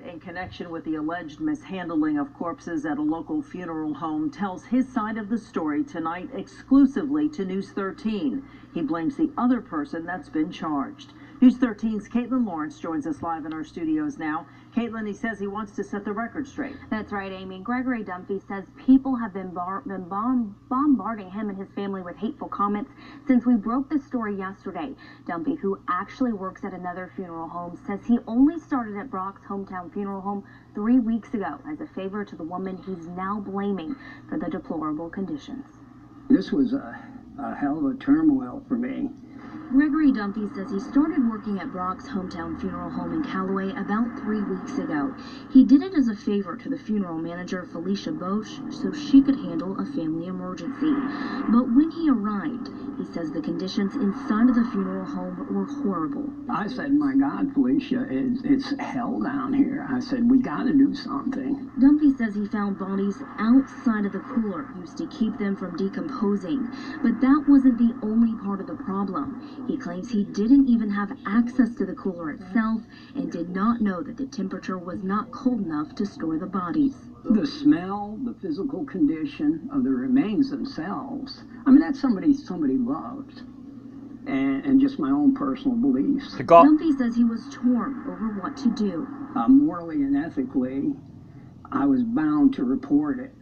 in connection with the alleged mishandling of corpses at a local funeral home, tells his side of the story tonight exclusively to News 13. He blames the other person that's been charged. News 13's Caitlin Lawrence joins us live in our studios now. Caitlin, he says he wants to set the record straight. That's right, Amy. Gregory Dunphy says people have been bombarding him and his family with hateful comments since we broke this story yesterday. Dunphy, who actually works at another funeral home, says he only started at Brock's hometown funeral home 3 weeks ago as a favor to the woman he's now blaming for the deplorable conditions. This was a hell of a turmoil for me. Gregory Dunphy says he started working at Brock's hometown funeral home in Callaway about 3 weeks ago. He did it as a favor to the funeral manager, Felicia Bosch, so she could handle a family emergency. But when he arrived, he says the conditions inside of the funeral home were horrible. I said, my God, Felicia, it's hell down here. I said, we got to do something. Dunphy says he found bodies outside of the cooler used to keep them from decomposing. But that wasn't the only part of the problem. He claims he didn't even have access to the cooler itself and did not know that the temperature was not cold enough to store the bodies. The smell, the physical condition of the remains themselves, I mean, that's somebody loved. And just my own personal beliefs. Dunphy says he was torn over what to do. Morally and ethically, I was bound to report it.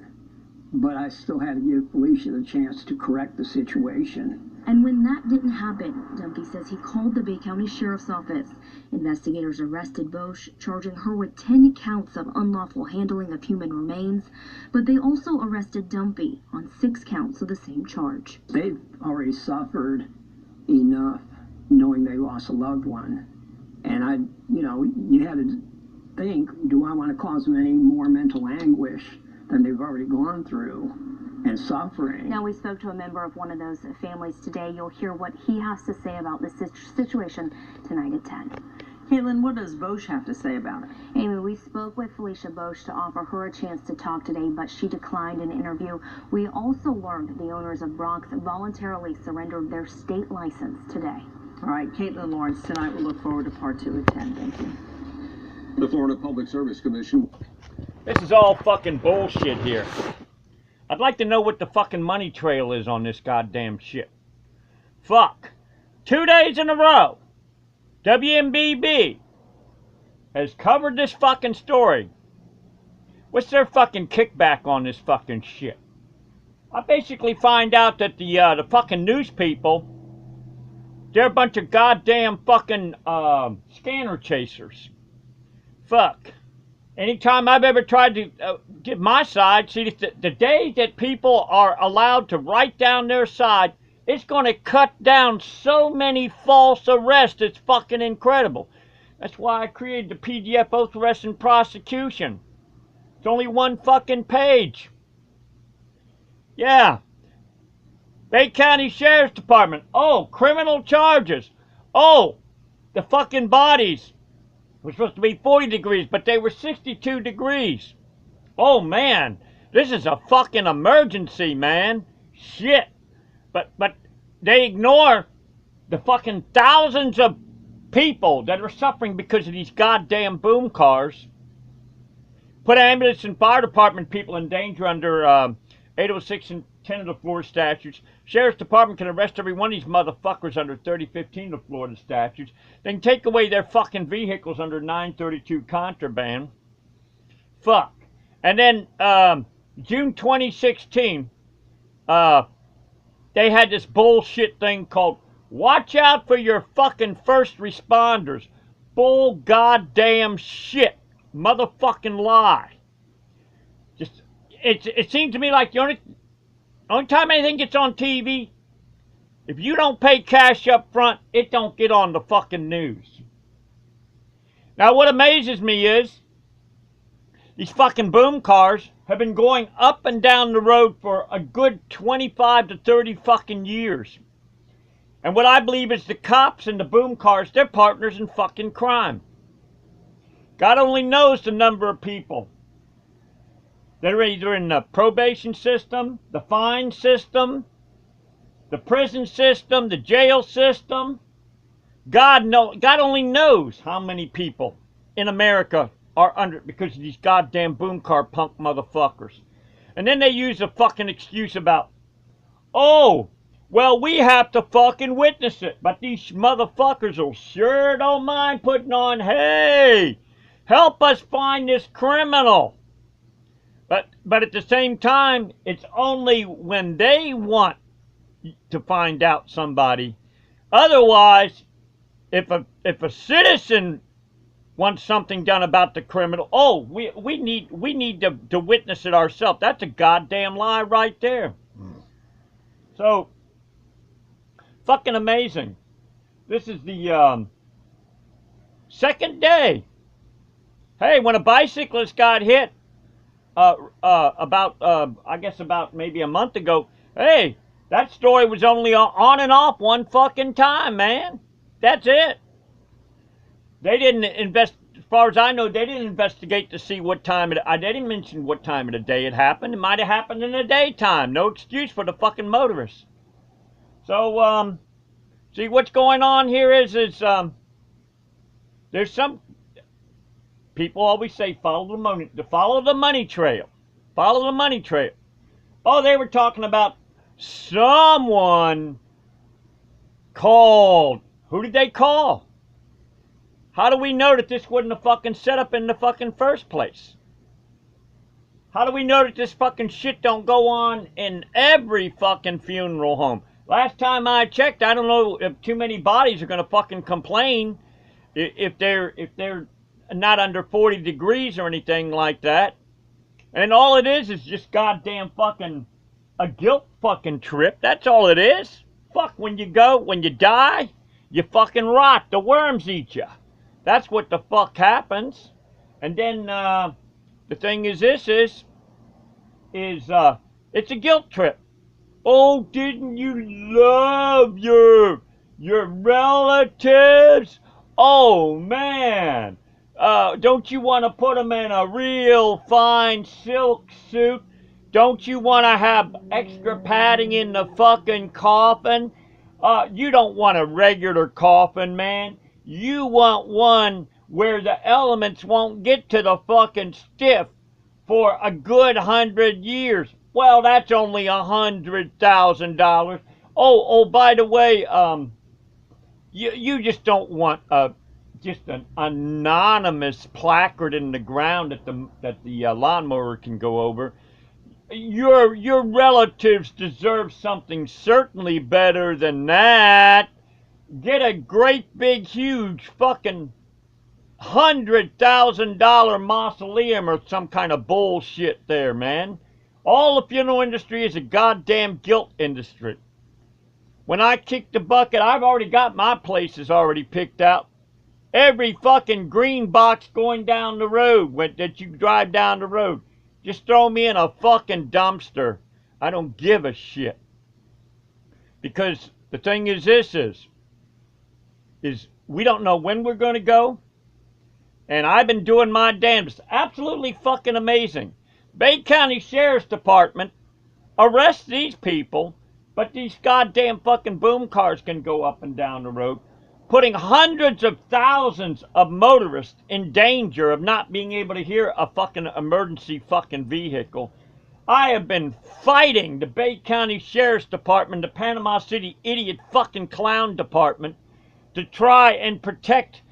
But I still had to give Felicia the chance to correct the situation. And when that didn't happen, Dunphy says he called the Bay County Sheriff's Office. Investigators arrested Bosch, charging her with 10 counts of unlawful handling of human remains, but they also arrested Dunphy on 6 counts of the same charge. They've already suffered enough knowing they lost a loved one. And you had to think, do I want to cause them any more mental anguish than they've already gone through and suffering? Now, we spoke to a member of one of those families today. You'll hear what he has to say about this situation tonight at 10. Caitlin, what does Bosch have to say about it? Amy, we spoke with Felicia Bosch to offer her a chance to talk today, but she declined an interview. We also learned the owners of Brock's voluntarily surrendered their state license today. All right, Caitlin Lawrence, tonight we'll look forward to part 2 at 10. Thank you. The Florida Public Service Commission. This is all fucking bullshit here. I'd like to know what the fucking money trail is on this goddamn shit. Fuck. 2 days in a row, WMBB has covered this fucking story. What's their fucking kickback on this fucking shit? I basically find out that the fucking news people, they're a bunch of goddamn fucking scanner chasers. Fuck. Anytime I've ever tried to give my side, see, the day that people are allowed to write down their side, it's going to cut down so many false arrests. It's fucking incredible. That's why I created the PDF Oath, Arrest, and Prosecution. It's only 1 fucking page. Yeah. Bay County Sheriff's Department. Oh, criminal charges. Oh, the fucking bodies were supposed to be 40 degrees, but they were 62 degrees. Oh, man. This is a fucking emergency, man. Shit. But they ignore the fucking thousands of people that are suffering because of these goddamn boom cars. Put ambulance and fire department people in danger under 806 and 10 of the Florida statutes. Sheriff's Department can arrest every one of these motherfuckers under 3015 of the Florida statutes. They can take away their fucking vehicles under 932 contraband. Fuck. And then June 2016, they had this bullshit thing called Watch Out for Your Fucking First Responders. Bull goddamn shit. Motherfucking lie. Just, it seems to me like the only time anything gets on TV, if you don't pay cash up front, it don't get on the fucking news. Now what amazes me is, these fucking boom cars have been going up and down the road for a good 25 to 30 fucking years. And what I believe is the cops and the boom cars, they're partners in fucking crime. God only knows the number of people that are either in the probation system, the fine system, the prison system, the jail system. God only knows how many people in America are under because of these goddamn boom car punk motherfuckers. And then they use a fucking excuse about, oh, well, we have to fucking witness it. But these motherfuckers will sure don't mind putting on, hey, help us find this criminal. But at the same time, it's only when they want to find out somebody. Otherwise, if a citizen wants something done about the criminal, oh, we need to witness it ourselves. That's a goddamn lie right there. So, fucking amazing. This is the second day. Hey, when a bicyclist got hit I guess about maybe a month ago, hey, that story was only on and off one fucking time, man. That's it. They didn't as far as I know, they didn't investigate to see what time they didn't mention what time of the day it happened. It might have happened in the daytime. No excuse for the fucking motorists. So, see what's going on here is there's some people always say follow the money trail. Follow the money trail. Oh, they were talking about someone called. Who did they call? How do we know that this wasn't a fucking setup in the fucking first place? How do we know that this fucking shit don't go on in every fucking funeral home? Last time I checked, I don't know if too many bodies are gonna fucking complain if they're not under 40 degrees or anything like that. And all it is just goddamn fucking a guilt fucking trip. That's all it is. Fuck, when you die, you fucking rot. The worms eat you. That's what the fuck happens. And then the thing is it's a guilt trip. Oh, didn't you love your relatives? Oh, man. Don't you want to put them in a real fine silk suit? Don't you want to have extra padding in the fucking coffin? You don't want a regular coffin, man. You want one where the elements won't get to the fucking stiff for a good 100 years. Well, that's only $100,000. Oh, by the way, you just don't want just an anonymous placard in the ground that the lawnmower can go over. Your relatives deserve something certainly better than that. Get a great big huge fucking $100,000 mausoleum or some kind of bullshit there, man. All the funeral industry is a goddamn guilt industry. When I kick the bucket, I've already got my places already picked out. Every fucking green box going down the road that you drive down the road. Just throw me in a fucking dumpster. I don't give a shit. Because the thing is we don't know when we're going to go. And I've been doing my damnedest. Absolutely fucking amazing. Bay County Sheriff's Department arrests these people, but these goddamn fucking boom cars can go up and down the road, putting hundreds of thousands of motorists in danger of not being able to hear a fucking emergency fucking vehicle. I have been fighting the Bay County Sheriff's Department, the Panama City idiot fucking clown department, to try and protect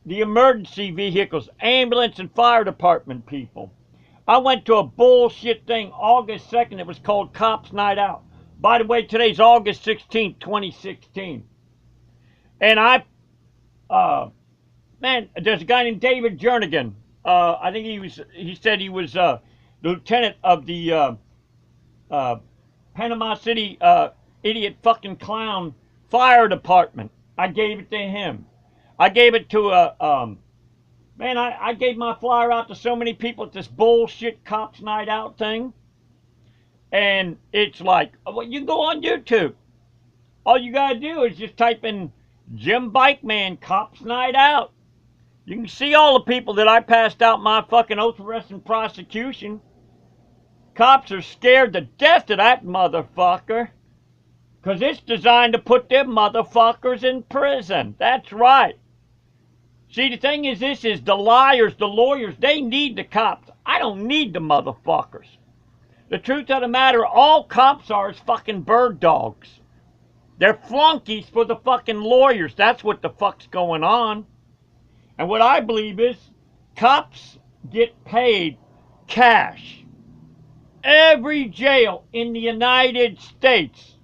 the emergency vehicles, ambulance and fire department people. I went to a bullshit thing August 2nd. It was called Cops Night Out. By the way, today's August 16th, 2016. And man, there's a guy named David Jernigan. I think he said he was the lieutenant of the Panama City idiot fucking clown fire department. I gave it to him. I gave it to man, I gave my flyer out to so many people at this bullshit Cops Night Out thing. And it's like, well, you can go on YouTube. All you gotta do is just type in Jimbikeman Cops Night Out. You can see all the people that I passed out my fucking oath of arrest and prosecution. Cops are scared to death of that motherfucker. Because it's designed to put them motherfuckers in prison. That's right. See, the thing is, this is the liars, the lawyers, they need the cops. I don't need the motherfuckers. The truth of the matter, all cops are is fucking bird dogs. They're flunkies for the fucking lawyers. That's what the fuck's going on. And what I believe is, cops get paid cash. Every jail in the United States,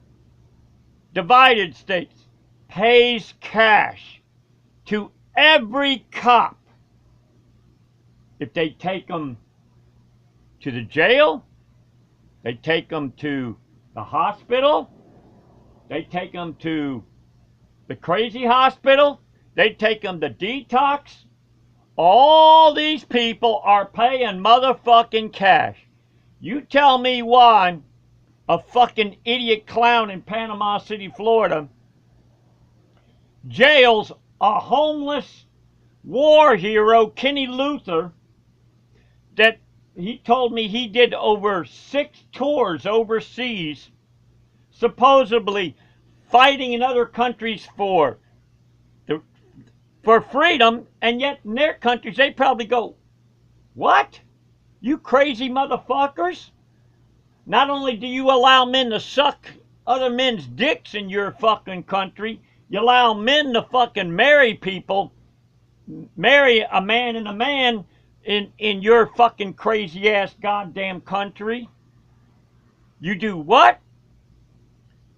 divided states, pays cash to every cop. If they take them to the jail, they take them to the hospital, they take them to the crazy hospital, they take them to detox. All these people are paying motherfucking cash. You tell me why a fucking idiot clown in Panama City, Florida, jails a homeless war hero, Kenny Luther, that he told me he did over 6 tours overseas, supposedly fighting in other countries for freedom, and yet in their countries they probably go, what? You crazy motherfuckers? Not only do you allow men to suck other men's dicks in your fucking country, you allow men to fucking marry people, marry a man and a man in your fucking crazy ass goddamn country. You do what?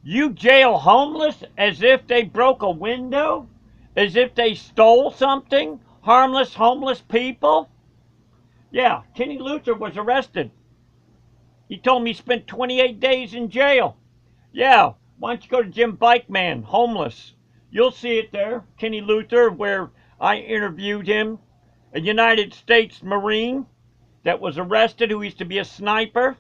You jail homeless as if they broke a window? As if they stole something? Harmless, homeless people? Yeah, Kenny Luther was arrested. He told me he spent 28 days in jail. Yeah, why don't you go to Jimbikeman, homeless? You'll see it there, Kenny Luther, where I interviewed him, a United States Marine that was arrested who used to be a sniper.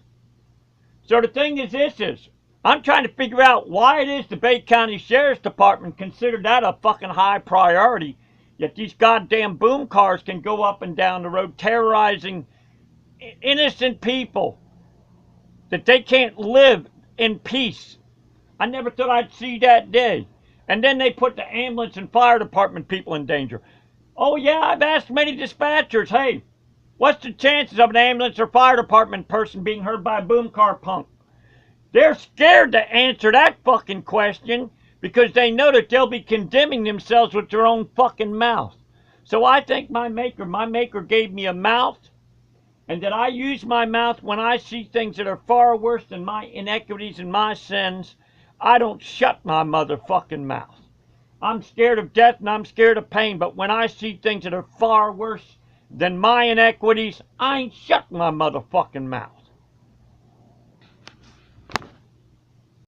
So the thing is I'm trying to figure out why it is the Bay County Sheriff's Department considered that a fucking high priority, yet these goddamn boom cars can go up and down the road terrorizing innocent people, that they can't live in peace. I never thought I'd see that day. And then they put the ambulance and fire department people in danger. Oh yeah, I've asked many dispatchers, hey, what's the chances of an ambulance or fire department person being hurt by a boom car punk? They're scared to answer that fucking question because they know that they'll be condemning themselves with their own fucking mouth. So I think my maker gave me a mouth, and that I use my mouth when I see things that are far worse than my inequities and my sins. I don't shut my motherfucking mouth. I'm scared of death and I'm scared of pain, but when I see things that are far worse than my inequities, I ain't shut my motherfucking mouth.